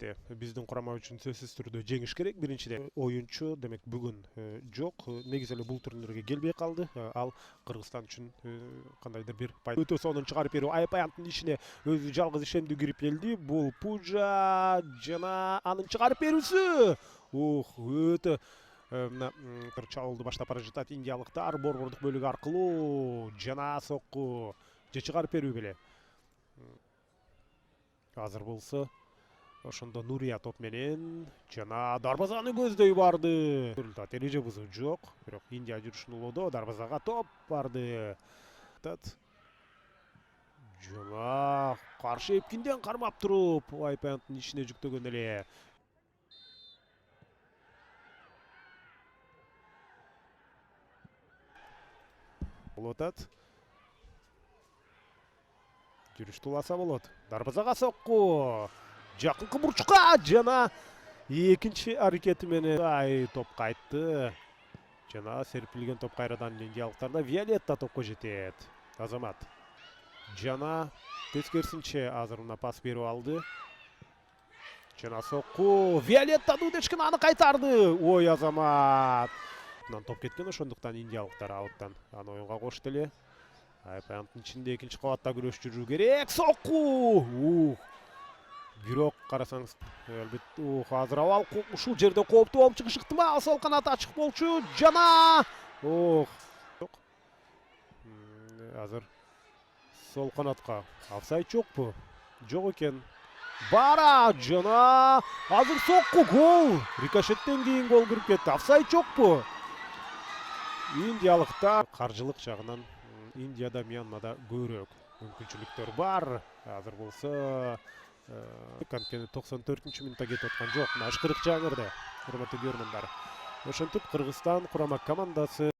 Албетте, биздин курама үчүн сөзсүз түрдө жеңиш керек. Биринчиден оюнчу демек бүгүн жок. Негизи эле бул турнирге келбей калды. Ал Кыргызстан үчүн кандайдыр бир өтө сонун чыгарып берүү. Айпаянттын ишине өзү жалгыз ишендүү кирип келди. Бул Пужа жана анын чыгарып берүүсү. Өтө мына чабуулду баштап бара жатат индиялыктар борбордук бөлүк аркылуу жана сокку же чыгарып берүү беле. Азыр болсо ошондо Нурия топ менен жана дарбазаны көздөй барды. Эреже бузуу жок, бирок Индия жүрүшүн улоодо дарбазага топ барды. Жана каршы эпкинден кармап туруп Айпаянттын ишине жүктөгөн эле. Болуп атат. Жүрүштү уласа болот. Дарбазага сокку. Жакынкы бурчка жана экинчи аракети менен топ кайтты. Жана серпилген топ кайрадан индиялыктарда Виолетта топко жетет. Азамат. Жана тескерисинче азыр мына пас берип алды. Жана сокку. Виолетта Дудечкин аны кайтарды. Ой, Азамат. Топ кеткен, ошондуктан индиялыктар ауттан аны оюнга кошто эле. Айпаянттын ичинде экинчи кабатта күрөш жүрүү керек. Сокку. Бирок карасаңыз, албетте, азыр абал ушул жерде кооптуу болуп чыгышы ыктымал. Сол канат ачык болчу. Жана азыр сол канатка офсайд жокпу? Жок экен. Бара жана азыр сокку, гол. Рикошеттен кийин гол кирип кетти. Офсайд жокпу? Индиялыктар каржылык жагынан Индияда, Мьянмада көбүрөөк мүмкүнчүлүктөр бар. Азыр болсо анткени 94-мүнутта кетип аткан жок. Ышкырык жаңырды, урматтуу көрөрмандар. Ошентип Кыргызстан курама командасы